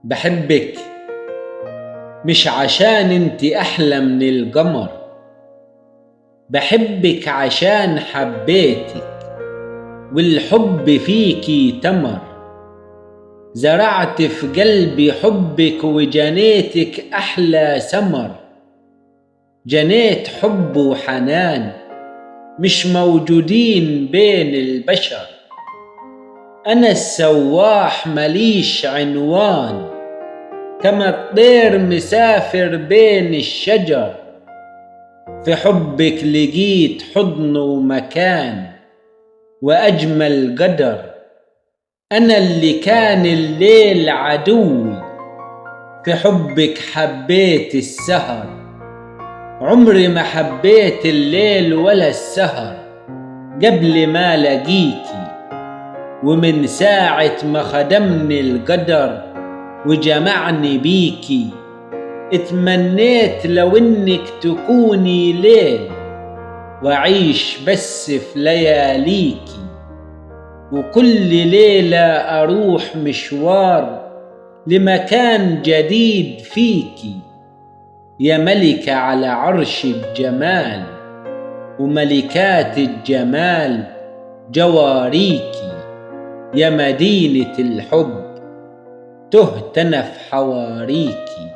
بحبك مش عشان انت أحلى من القمر، بحبك عشان حبيتك والحب فيكي تمر. زرعت في قلبي حبك وجنيتك أحلى ثمر. جنيت حب وحنان مش موجودين بين البشر. أنا السواح مليش عنوان، كما الطير مسافر بين الشجر. في حبك لقيت حضن ومكان وأجمل قدر. أنا اللي كان الليل عدوي، في حبك حبيت السهر. عمري ما حبيت الليل ولا السهر قبل ما لقيكي، ومن ساعة ما خدمني القدر وجمعني بيكي. اتمنيت لو انك تكوني ليل وعيش بس في لياليكي، وكل ليلة اروح مشوار لمكان جديد فيكي. يا ملكة على عرش الجمال وملكات الجمال جواريكي. يا مدينة الحب تهت أنا في حواريكي.